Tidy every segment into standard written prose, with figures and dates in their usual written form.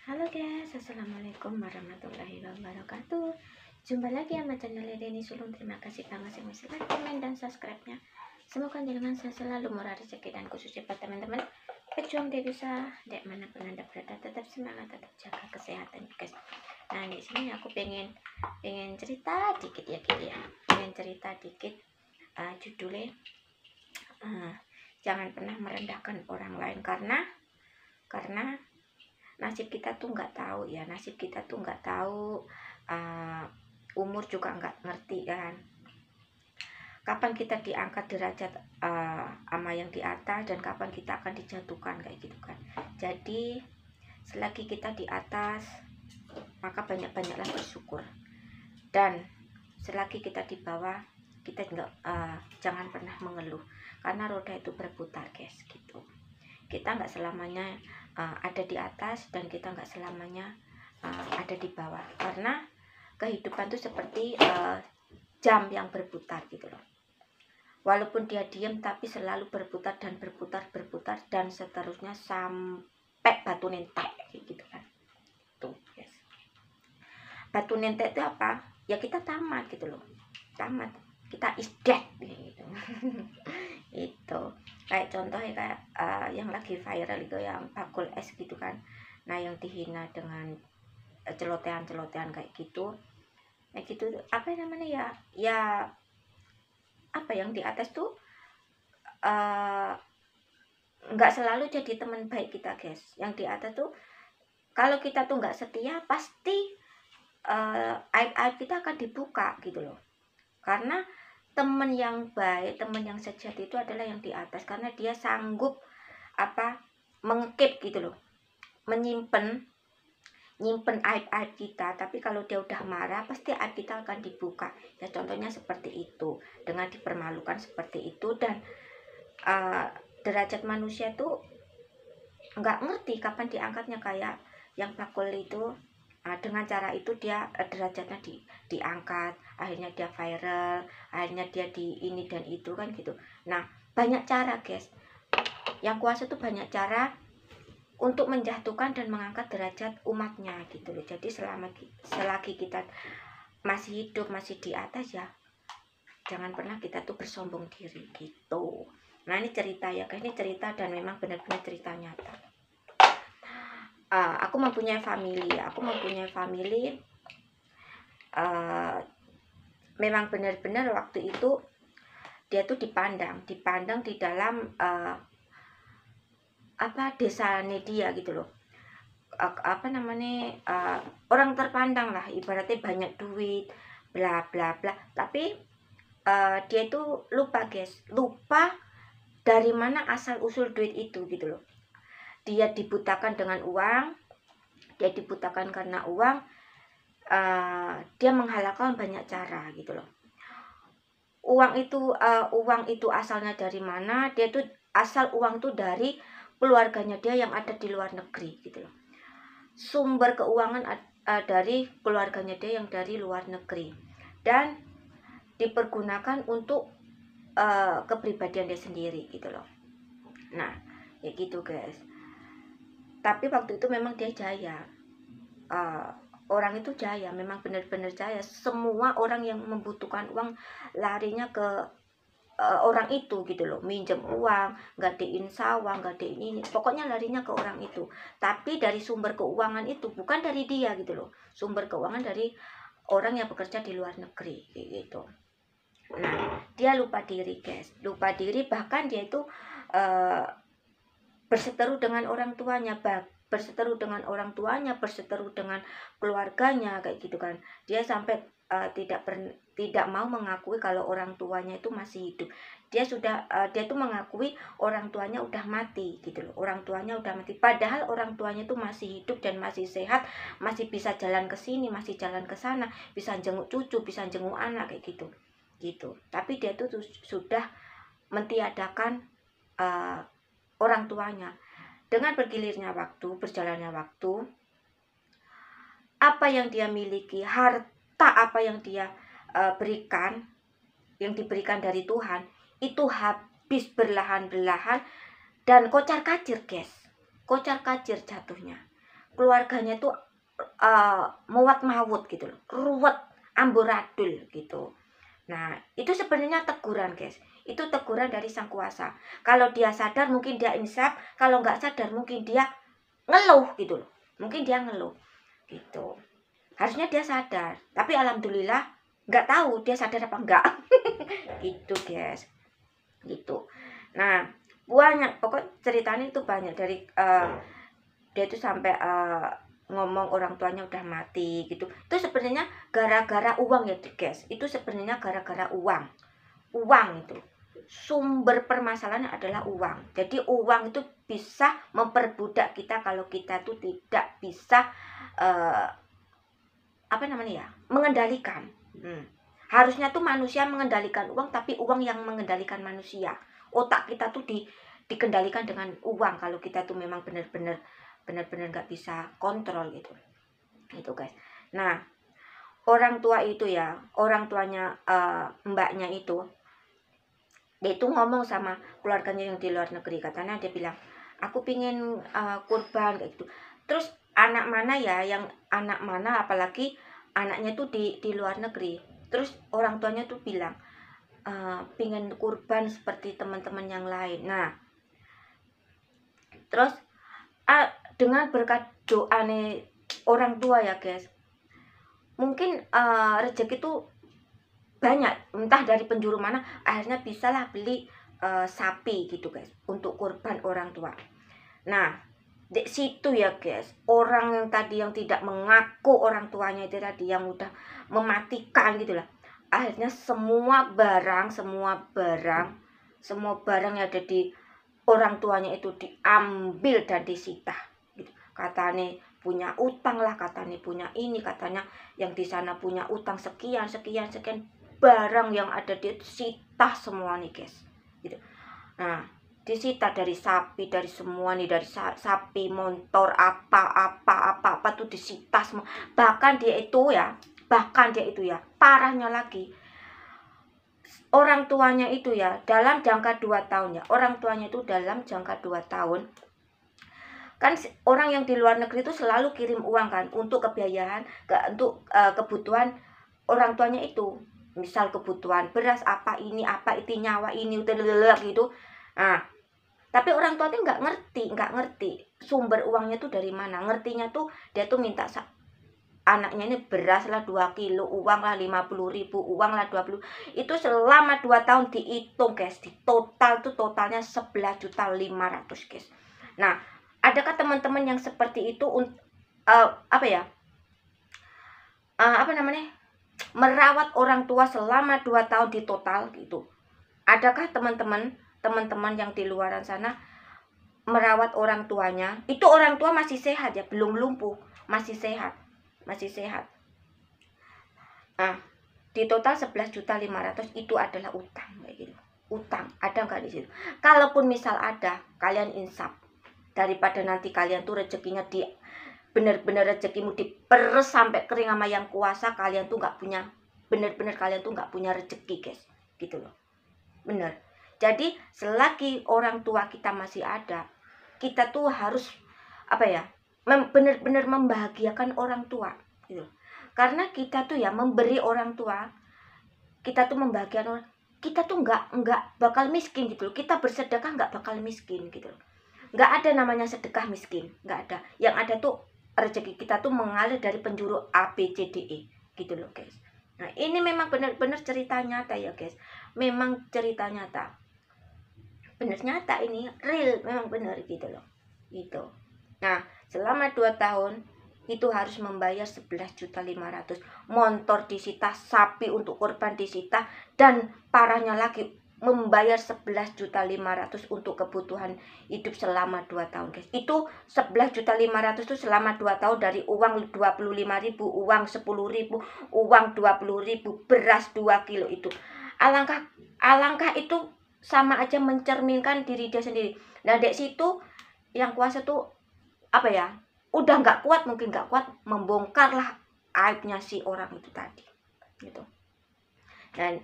Halo guys, assalamualaikum warahmatullahi wabarakatuh. Jumpa lagi sama channel Deni Sulung. Terima kasih banget yang masih like, komen, dan subscribe-nya. Semoga dengan saya selalu murah rezeki dan khususnya buat teman-teman pejuang dewasa dek manapun anda berada, tetap semangat, tetap jaga kesehatan guys. Nah di sini aku pengen cerita dikit ya pengen cerita dikit. Judulnya jangan pernah merendahkan orang lain karena nasib kita tuh nggak tahu ya, umur juga nggak ngerti kan, kapan kita diangkat derajat sama yang di atas dan kapan kita akan dijatuhkan kayak gitu kan. Jadi selagi kita di atas maka banyak-banyaklah bersyukur, dan selagi kita di bawah kita jangan pernah mengeluh karena roda itu berputar guys gitu. Kita nggak selamanya ada di atas dan kita nggak selamanya ada di bawah, karena kehidupan itu seperti jam yang berputar gitu loh. Walaupun dia diam tapi selalu berputar dan berputar dan seterusnya sampai batu nentek gitu kan. Tuh yes. Batu nentek itu apa? Ya kita tamat gitu loh. Tamat. Kita is dead gitu. Itu kayak contohnya kayak yang lagi viral itu yang bakul es gitu kan. Nah yang dihina dengan celotehan kayak gitu. Nah gitu apa namanya ya apa yang di atas tuh nggak selalu jadi teman baik kita guys. Yang di atas tuh kalau kita tuh nggak setia pasti aib-aib kita akan dibuka gitu loh. Karena teman yang baik, teman yang sejati itu adalah yang di atas, karena dia sanggup mengkip gitu loh, menyimpen aib-aib kita. Tapi kalau dia udah marah pasti aib kita akan dibuka ya, contohnya seperti itu, dengan dipermalukan seperti itu. Dan derajat manusia tuh nggak ngerti kapan diangkatnya, kayak yang bakul itu. Dengan cara itu dia derajatnya diangkat, akhirnya dia viral, akhirnya dia di ini dan itu kan gitu. Nah banyak cara guys, yang kuasa tuh banyak cara untuk menjatuhkan dan mengangkat derajat umatnya gitu loh. Jadi selagi kita masih hidup, masih di atas ya, jangan pernah kita tuh bersombong diri gitu. Nah ini cerita ya guys, ini cerita dan memang benar-benar cerita nyata. Aku mempunyai family, memang benar-benar waktu itu dia tuh dipandang di dalam desanya dia gitu loh. Orang terpandang lah, ibaratnya banyak duit bla bla bla, tapi dia itu lupa guys, dari mana asal usul duit itu gitu loh. Dia dibutakan dengan uang, dia dibutakan karena uang. Dia menghalalkan banyak cara gitu loh. Uang itu asalnya dari mana? Dia tuh asal uang tuh dari keluarganya dia yang ada di luar negeri gitu loh. Sumber keuangan dari keluarganya dia yang dari luar negeri, dan dipergunakan untuk kepribadian dia sendiri gitu loh. Nah ya gitu guys. Tapi waktu itu memang dia jaya, orang itu jaya, memang benar-benar jaya. Semua orang yang membutuhkan uang larinya ke orang itu gitu loh, minjem uang, gadein sawah, gadein ini, pokoknya larinya ke orang itu. Tapi dari sumber keuangan itu bukan dari dia gitu loh, sumber keuangan dari orang yang bekerja di luar negeri gitu. Nah dia lupa diri guys, bahkan dia itu berseteru dengan orang tuanya, berseteru dengan keluarganya kayak gitu kan. Dia sampai tidak mau mengakui kalau orang tuanya itu masih hidup. Dia tuh mengakui orang tuanya udah mati gitu loh. Orang tuanya udah mati, padahal orang tuanya itu masih hidup dan masih sehat, masih bisa jalan ke sini, masih jalan ke sana, bisa jenguk cucu, bisa jenguk anak kayak gitu. Tapi dia tuh sudah mentiadakan orang tuanya. Dengan berjalannya waktu, apa yang dia miliki, harta apa yang dia berikan, yang diberikan dari Tuhan, itu habis berlahan-lahan dan kocar-kacir guys, jatuhnya. keluarganya tuh muat mawut gitu loh, ruwet, amburadul gitu. Nah, itu sebenarnya teguran, guys. Itu teguran dari sang kuasa. Kalau dia sadar mungkin dia insaf, kalau nggak sadar mungkin dia ngeluh gitu loh. Mungkin dia ngeluh gitu. Harusnya dia sadar, tapi alhamdulillah nggak tahu dia sadar apa enggak. Gitu, guys. Gitu. Nah, banyak pokok ceritanya itu banyak dari dia itu sampai ngomong orang tuanya udah mati gitu. Itu sebenarnya gara-gara uang ya, guys. Itu sebenarnya gara-gara uang. Uang itu sumber permasalahannya adalah uang. Jadi uang itu bisa memperbudak kita kalau kita tuh tidak bisa apa namanya ya, mengendalikan. Harusnya tuh manusia mengendalikan uang, tapi uang yang mengendalikan manusia. Otak kita tuh dikendalikan dengan uang kalau kita tuh memang benar-benar nggak bisa kontrol gitu. Itu, guys. Nah, orang tua itu ya, orang tuanya mbaknya itu, dia itu ngomong sama keluarganya yang di luar negeri. Katanya dia bilang, aku pingin kurban kayak gitu. Terus anak mana apalagi anaknya tuh di luar negeri. Terus orang tuanya tuh bilang, pingin kurban seperti teman-teman yang lain. Nah, terus dengan berkat doa nih orang tua ya, guys, mungkin rezeki itu banyak, entah dari penjuru mana, akhirnya bisalah beli sapi gitu, guys, untuk kurban orang tua. Nah, di situ ya, guys, orang yang tadi yang tidak mengaku orang tuanya itu tadi, yang udah mematikan gitu lah, akhirnya semua barang yang ada di orang tuanya itu diambil dan disita gitu. Katanya punya utang lah, katanya punya ini, katanya yang di sana punya utang sekian barang yang ada di sita semua nih, guys, gitu. Nah, disita dari sapi, dari semua nih, dari sapi, motor, apa tuh disita semua. Bahkan dia itu ya parahnya lagi, orang tuanya itu ya dalam jangka 2 tahun ya, orang tuanya itu dalam jangka 2 tahun kan, orang yang di luar negeri itu selalu kirim uang kan untuk kebiayaan, untuk kebutuhan orang tuanya itu, misal kebutuhan beras, apa itu nyawa ini gitu. Nah, tapi orang tua tuh nggak ngerti sumber uangnya tuh dari mana. Ngertinya tuh dia tuh minta anaknya ini beras lah 2 kilo, uang lah 50.000, uang lah 20. Itu selama 2 tahun dihitung, guys, di totalnya 11.500.000, guys. Nah, adakah teman-teman yang seperti itu merawat orang tua selama 2 tahun di total gitu? Adakah teman-teman yang di luaran sana merawat orang tuanya? Itu orang tua masih sehat ya, belum lumpuh, masih sehat. Nah, di total 11.500.000 itu adalah utang kayak gitu. Utang ada nggak di situ? Kalaupun misal ada, kalian insaf, daripada nanti kalian tuh rezekinya bener-bener rezekimu diperes sampai kering sama yang kuasa, kalian tuh nggak punya, bener-bener kalian tuh nggak punya rezeki, guys, gitu loh. Bener. Jadi selagi orang tua kita masih ada, kita tuh harus bener-bener membahagiakan orang tua gitu. Karena kita tuh ya memberi orang tua, kita tuh membahagiakan orang, kita tuh nggak bakal miskin gitu loh. Kita bersedekah nggak bakal miskin gitu loh. Nggak ada namanya sedekah miskin, nggak ada. Yang ada tuh rezeki kita tuh mengalir dari penjuru A, B, C, D, E gitu loh, guys. Nah, ini memang benar-benar cerita nyata ya, guys. Memang cerita nyata, bener nyata, ini real, memang benar gitu loh, gitu. Nah, selama 2 tahun itu harus membayar 11.500.000, motor disita, sapi untuk korban disita, dan parahnya lagi membayar 11.500.000 untuk kebutuhan hidup selama 2 tahun, guys. Itu 11.500.000 itu selama 2 tahun, dari uang 25.000, uang 10.000, uang 20.000, beras 2 kilo itu. Alangkah itu sama aja mencerminkan diri dia sendiri. Nah, dari situ yang kuasa tuh udah nggak kuat membongkarlah aibnya si orang itu tadi gitu. Dan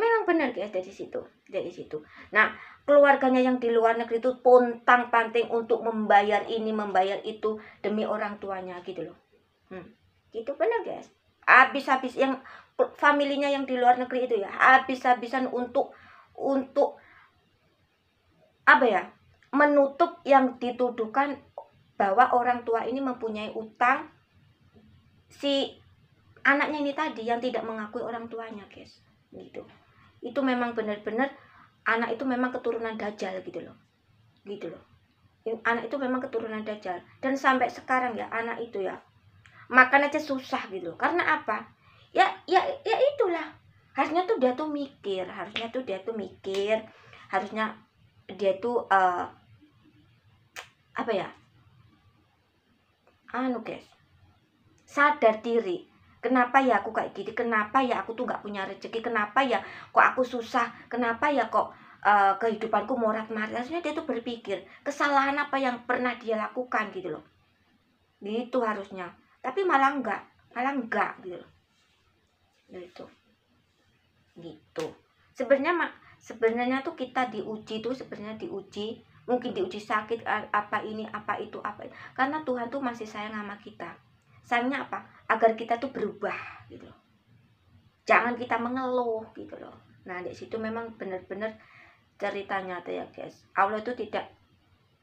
memang benar guys, dari situ. Nah, keluarganya yang di luar negeri itu pontang-panting untuk membayar ini membayar itu demi orang tuanya gitu loh. Gitu benar guys. Habis-habis yang familinya yang di luar negeri itu ya, habis-habisan untuk apa ya, menutup yang dituduhkan bahwa orang tua ini mempunyai utang si anaknya ini tadi yang tidak mengakui orang tuanya guys, gitu. Itu memang benar-benar anak itu memang keturunan Dajjal gitu loh. Anak itu memang keturunan Dajjal, dan sampai sekarang ya anak itu ya makan aja susah gitu. Karena apa? Ya itulah. Harusnya tuh dia tuh mikir, harusnya dia tuh apa ya? Guys, sadar diri. Kenapa ya aku kayak gini? Kenapa ya aku tuh nggak punya rezeki? Kenapa ya kok aku susah? Kenapa ya kok kehidupanku morat-marit? Harusnya dia tuh berpikir kesalahan apa yang pernah dia lakukan gitu loh. Gitu harusnya. Tapi malah enggak gitu loh. Gitu. Sebenarnya tuh kita diuji mungkin diuji sakit, apa ini apa itu karena Tuhan tuh masih sayang sama kita. Sayangnya apa? Agar kita tuh berubah gitu loh. Jangan kita mengeluh gitu loh. Nah, di situ memang benar-benar ceritanya tuh ya guys. Allah itu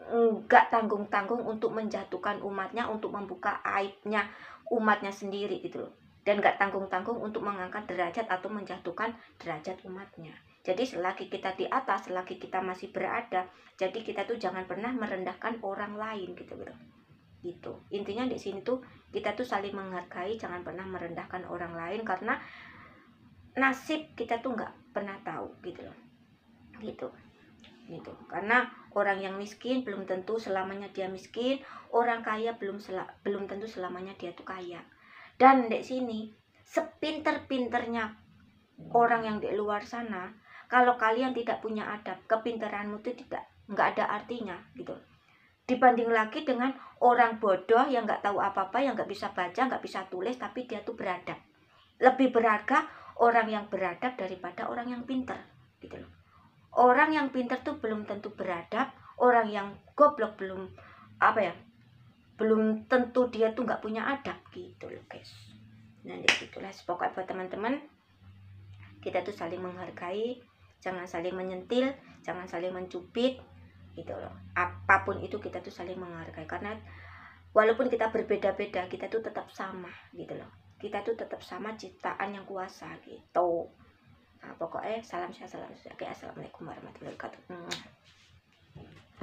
enggak tanggung-tanggung untuk menjatuhkan umatnya, untuk membuka aibnya umatnya sendiri gitu loh. Dan enggak tanggung-tanggung untuk mengangkat derajat atau menjatuhkan derajat umatnya. Jadi selagi kita di atas, selagi kita masih berada, jadi kita tuh jangan pernah merendahkan orang lain gitu. Gitu. Intinya di sini tuh kita tuh saling menghargai, jangan pernah merendahkan orang lain, karena nasib kita tuh nggak pernah tahu gitu loh. Gitu. Karena orang yang miskin belum tentu selamanya dia miskin, orang kaya belum tentu selamanya dia tuh kaya. Dan di sini sepinter-pinternya orang yang di luar sana, kalau kalian tidak punya adab, kepintaranmu itu nggak ada artinya gitu. Dibanding lagi dengan orang bodoh yang nggak tahu apa-apa, yang nggak bisa baca, nggak bisa tulis, tapi dia tuh beradab. Lebih berharga orang yang beradab daripada orang yang pintar gitu loh. Orang yang pintar tuh belum tentu beradab, orang yang goblok belum tentu dia tuh nggak punya adab gitu loh guys. Nah, disitulah pokoknya buat teman-teman, kita tuh saling menghargai, jangan saling menyentil, jangan saling mencubit gitu loh. Apapun itu kita tuh saling menghargai, karena walaupun kita berbeda-beda, kita tuh tetap sama gitu loh. Kita tuh tetap sama ciptaan yang kuasa gitu. Nah, pokoknya salam sehat, salam sejahtera. Assalamualaikum warahmatullahi wabarakatuh.